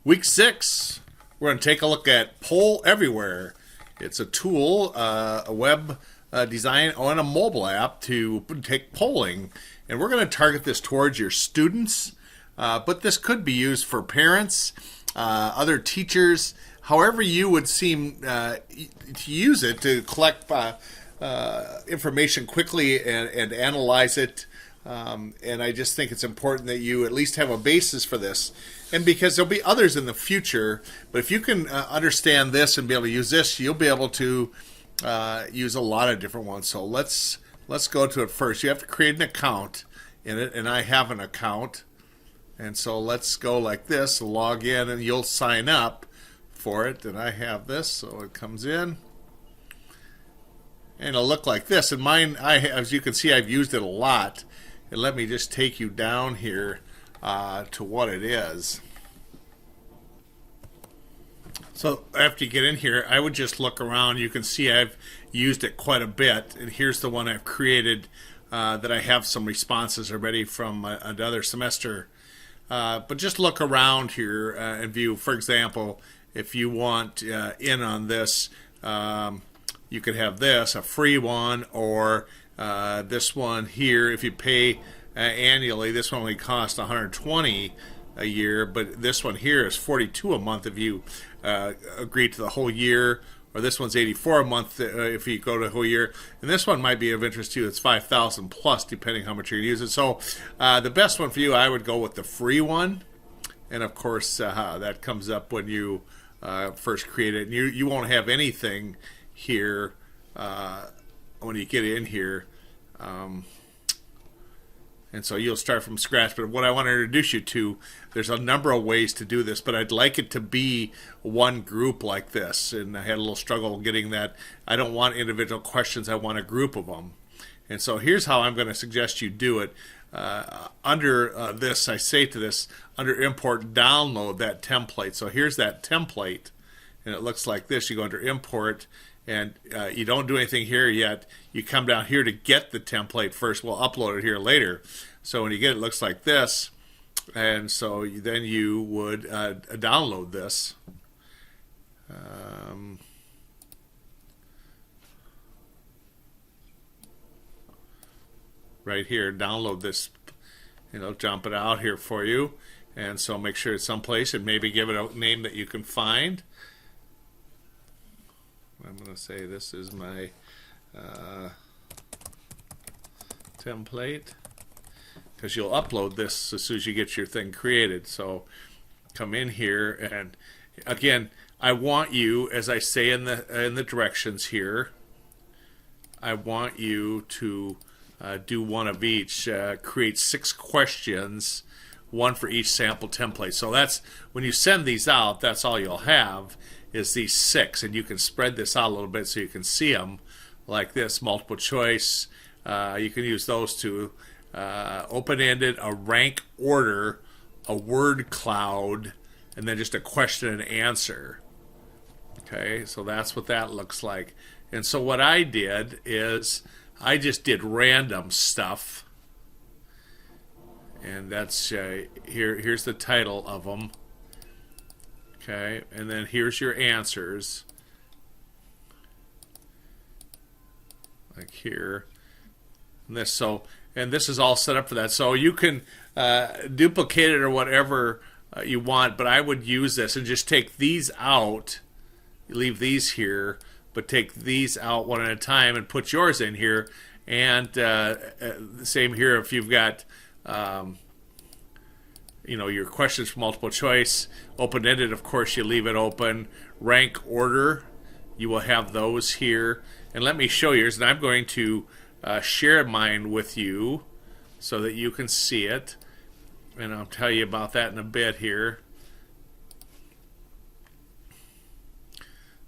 Week 6, we're going to take a look at Poll Everywhere. It's a tool, a web design on a mobile app to take polling. And we're going to target this towards your students, but this could be used for parents, other teachers, however you would seem to use it to collect information quickly and analyze it. And I just think it's important that you at least have a basis for this. And because there'll be others in the future, but if you can understand this and be able to use this, you'll be able to use a lot of different ones. So let's go to it first. You have to create an account in it, and I have an account. And so let's go like this, log in, and you'll sign up for it. And I have this, so it comes in. And it'll look like this. And mine, as you can see, I've used it a lot. And let me just take you down here to what it is. So after you get in here, I would just look around. You can see I've used it quite a bit. And here's the one I've created that I have some responses already from another semester. But just look around here and view. For example, if you want in on this, you could have this, a free one, or this one here. If you pay annually, this one only costs $120 a year, but this one here is $42 a month if you agree to the whole year, or this one's $84 a month if you go to the whole year. And this one might be of interest to you. It's $5,000 plus, depending how much you're going to use it. So the best one for you, I would go with the free one. And of course, that comes up when you first create it. And you won't have anything here when you get in here. And so you'll start from scratch. But what I want to introduce you to, there's a number of ways to do this, but I'd like it to be one group like this. And I had a little struggle getting that. I don't want individual questions. I want a group of them. And so here's how I'm going to suggest you do it. Under this, I say to this, under import, download that template. So here's that template, and it looks like this. You go under import, and you don't do anything here yet. You come down here to get the template first. We'll upload it here later. So when you get it, it looks like this. And so then you would download this. Right here, download this, jump it out here for you. And so make sure it's someplace and maybe give it a name that you can find. I'm going to say this is my template, because you'll upload this as soon as you get your thing created. So come in here, and again, I want you, as I say in the directions here, I want you to do one of each. Create 6 questions, one for each sample template. So that's when you send these out, that's all you'll have is these 6, and you can spread this out a little bit so you can see them like this. Multiple choice, you can use those to open-ended, a rank order, a word cloud, and then just a question and answer. Okay, so that's what that looks like. And so what I did is I just did random stuff, and that's here's the title of them. Okay, and then here's your answers, like here. And this is all set up for that. So you can duplicate it or whatever you want, but I would use this and just take these out, leave these here, but take these out one at a time and put yours in here. And the same here if you've got your questions for multiple choice. Open-ended, of course, you leave it open. Rank order, you will have those here. And let me show yours, and I'm going to share mine with you so that you can see it. And I'll tell you about that in a bit here.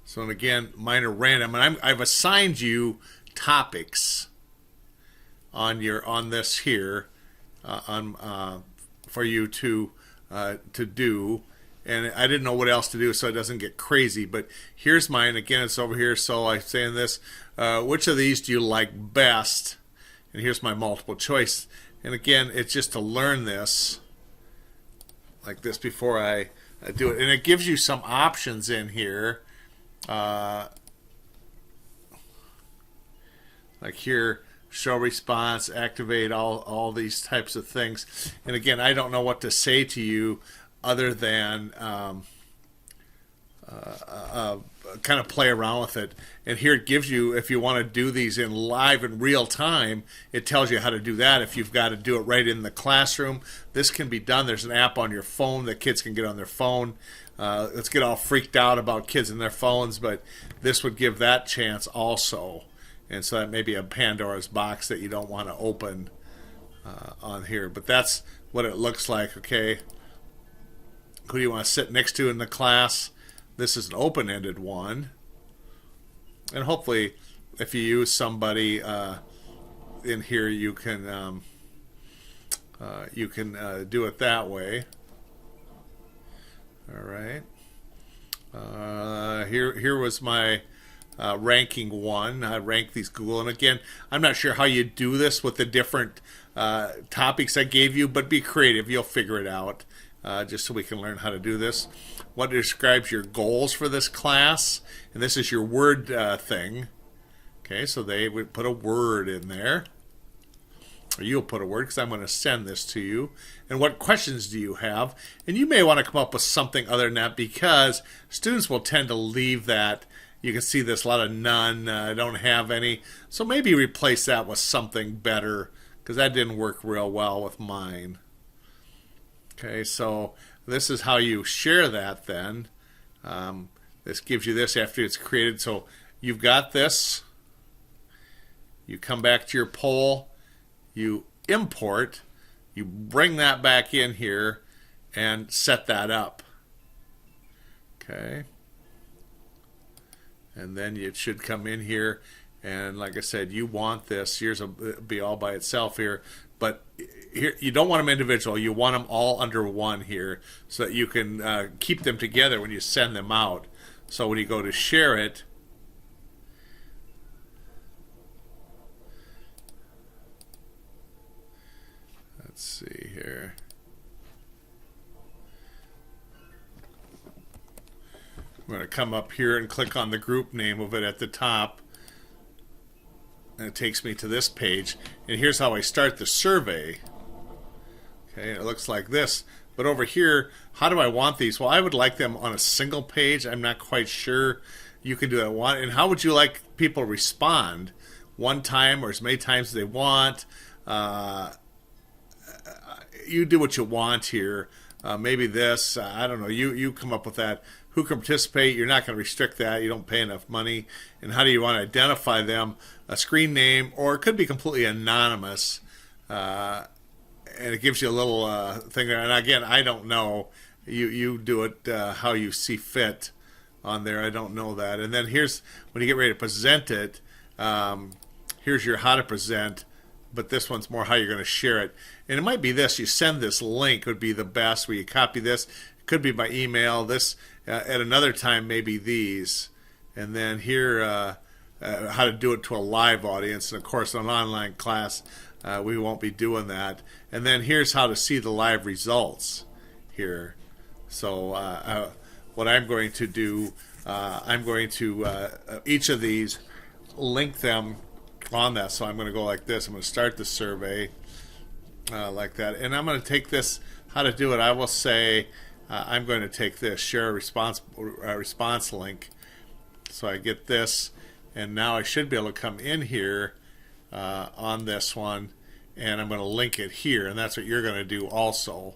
So, and again, mine are random, and I've assigned you topics on this here for you to do, and I didn't know what else to do, so it doesn't get crazy. But here's mine. Again, it's over here. So I'm saying this: which of these do you like best? And here's my multiple choice. And again, it's just to learn this. like this before I do it. And it gives you some options in here. Like here, show response, activate all these types of things. And again, I don't know what to say to you other than kind of play around with it. And here it gives you, if you want to do these in live in real time, it tells you how to do that. If you've got to do it right in the classroom, this can be done. There's an app on your phone that kids can get on their phone. Let's get all freaked out about kids and their phones, but this would give that chance also. And so that may be a Pandora's box that you don't want to open on here. But that's what it looks like. Okay, who do you want to sit next to in the class? This is an open-ended one. And hopefully, if you use somebody in here, you can do it that way. All right. Here was my ranking one. I ranked these Google, and again, I'm not sure how you do this with the different topics I gave you, but be creative. You'll figure it out, just so we can learn how to do this. What describes your goals for this class, and this is your word thing. Okay, so they would put a word in there, or you'll put a word because I'm going to send this to you. And what questions do you have? And you may want to come up with something other than that, because students will tend to leave that. You can see this, a lot of none, I don't have any. So maybe replace that with something better, because that didn't work real well with mine. Okay, so this is how you share that then. This gives you this after it's created. So you've got this. You come back to your poll. You import. You bring that back in here and set that up. Okay. And then it should come in here, and like I said, you want this. Yours will be all by itself here, but here you don't want them individual. You want them all under one here, so that you can keep them together when you send them out. So when you go to share it, let's see here. I'm going to come up here and click on the group name of it at the top, and it takes me to this page. And here's how I start the survey. Okay, it looks like this. But over here, how do I want these? Well, I would like them on a single page. I'm not quite sure. You can do that one. And how would you like people to respond? One time or as many times as they want. You do what you want here. Maybe this. I don't know. You come up with that. Who can participate? You're not going to restrict that. You don't pay enough money. And how do you want to identify them? A screen name, or it could be completely anonymous. And it gives you a little thing there. And again, I don't know. You do it how you see fit on there. I don't know that. And then here's, when you get ready to present it, here's your how to present. But this one's more how you're going to share it. And it might be this. You send this link would be the best, where you copy this. It could be by email. This at another time, maybe these. And then here, how to do it to a live audience. And of course, an online class, we won't be doing that. And then here's how to see the live results here. So what I'm going to do, I'm going to, each of these, link them on that. So I'm going to go like this. I'm going to start the survey like that. And I'm going to take this, how to do it. I will say, I'm going to take this, share a response link. So I get this, and now I should be able to come in here on this one, and I'm going to link it here, and that's what you're going to do also.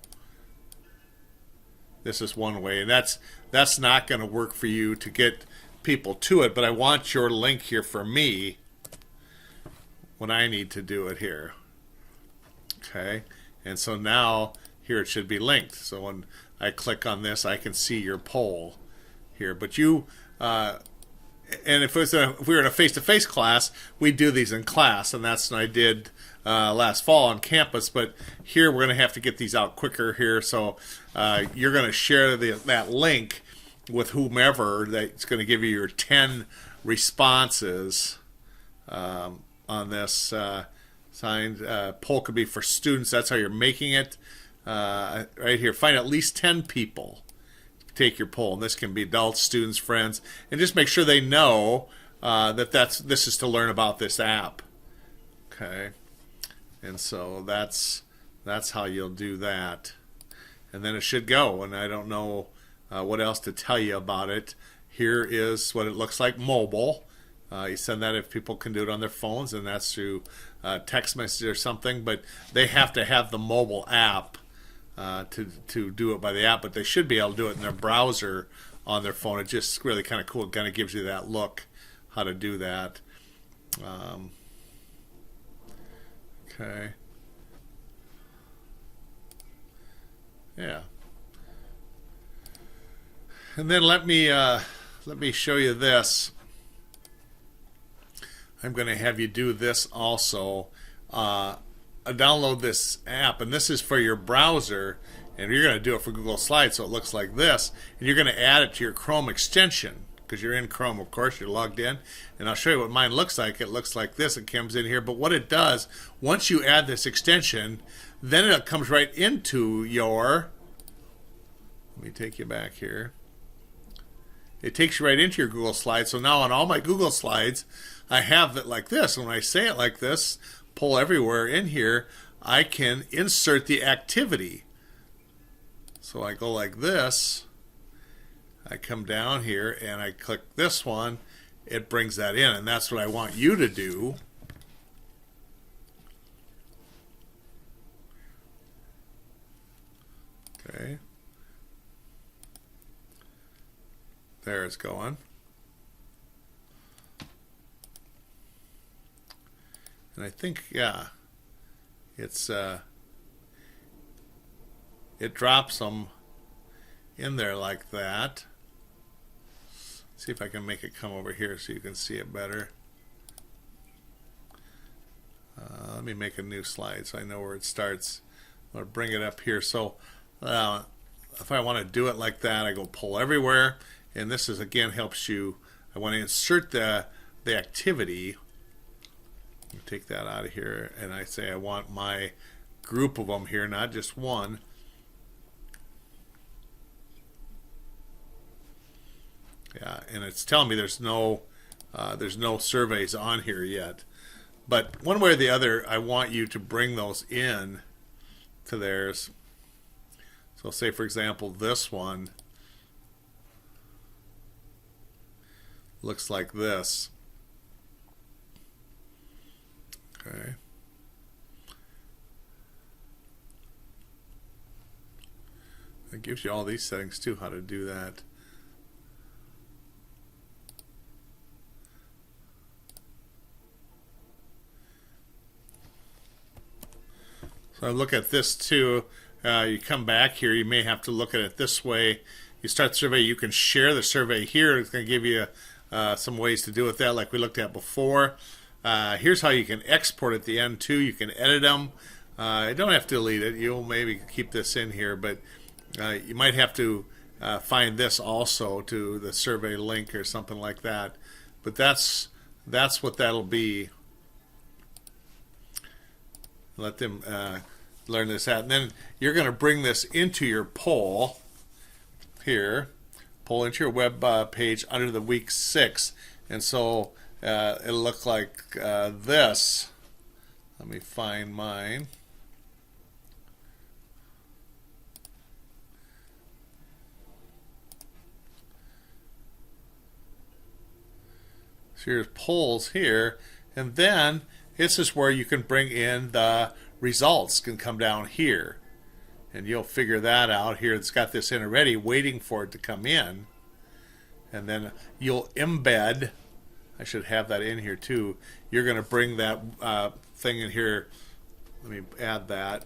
This is one way, and that's not going to work for you to get people to it, but I want your link here for me when I need to do it here. Okay, and so now here it should be linked. So when I click on this, I can see your poll here. But you, and if we were in a face-to-face class, we do these in class, and that's what I did last fall on campus. But here we're going to have to get these out quicker here. So you're going to share that link with whomever that's going to give you your 10 responses on this. Signed poll could be for students. That's how you're making it. right here, find at least 10 people to take your poll. And this can be adults, students, friends, and just make sure they know that this is to learn about this app. Okay, and so that's how you'll do that, and then it should go. And I don't know what else to tell you about it. Here is what it looks like mobile. You send that if people can do it on their phones, and that's through text message or something. But they have to have the mobile app to do it by the app. But they should be able to do it in their browser on their phone. It's just really kind of cool. It kind of gives you that look how to do that. Okay. Yeah. And then let me show you this. I'm going to have you do this also. Download this app, and this is for your browser, and you're going to do it for Google Slides, so it looks like this. And you're going to add it to your Chrome extension, because you're in Chrome, of course, you're logged in. And I'll show you what mine looks like. It looks like this. It comes in here. But what it does, once you add this extension, then it comes right into your, let me take you back here. It takes you right into your Google Slides. So now on all my Google Slides, I have it like this. And when I say it like this, Poll Everywhere in here, I can insert the activity. So I go like this. I come down here and I click this one. It brings that in, and that's what I want you to do. Okay. There it's going. And I think, yeah, it's it drops them in there like that. See if I can make it come over here so you can see it better. Let me make a new slide so I know where it starts. I'll bring it up here. So if I want to do it like that, I go Poll Everywhere, and this is again helps you. I want to insert the activity. Take that out of here, and I say I want my group of them here, not just one. Yeah, and it's telling me there's no surveys on here yet. But one way or the other, I want you to bring those in to theirs. So say, for example, this one looks like this. Okay. It gives you all these settings too, how to do that. So I look at this too. You come back here, you may have to look at it this way. You start the survey, you can share the survey here. It's going to give you some ways to do with that like we looked at before. Here's how you can export at the end too. You can edit them. You don't have to delete it. You'll maybe keep this in here, but you might have to find this also to the survey link or something like that. But that's what that'll be. Let them learn this out. And then you're going to bring this into your poll here. Poll into your web page under the week 6. And so it'll look like this. Let me find mine. So here's polls here, and then this is where you can bring in the results. Can come down here, and you'll figure that out here. It's got this in already, waiting for it to come in, and then you'll embed. I should have that in here too. You're going to bring that thing in here. Let me add that.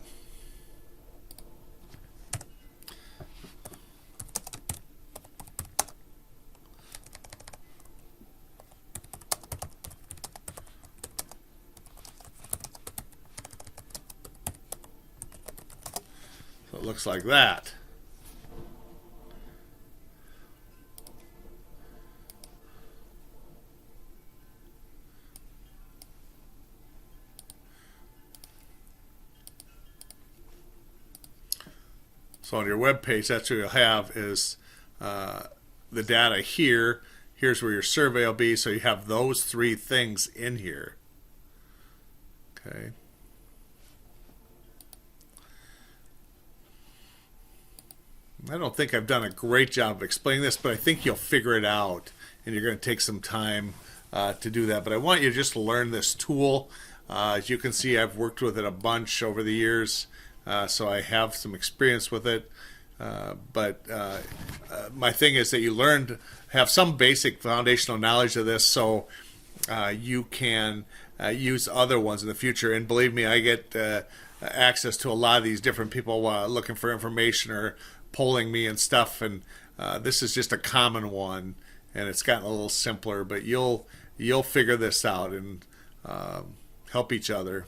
So it looks like that. So on your web page, that's what you'll have is the data here. Here's where your survey will be. So you have those three things in here. Okay. I don't think I've done a great job of explaining this, but I think you'll figure it out, and you're going to take some time to do that. But I want you just to learn this tool. As you can see, I've worked with it a bunch over the years, so I have some experience with it. But my thing is that you have some basic foundational knowledge of this, so you can use other ones in the future. And believe me, I get access to a lot of these different people looking for information or polling me and stuff, and this is just a common one, and it's gotten a little simpler, but you'll figure this out and help each other.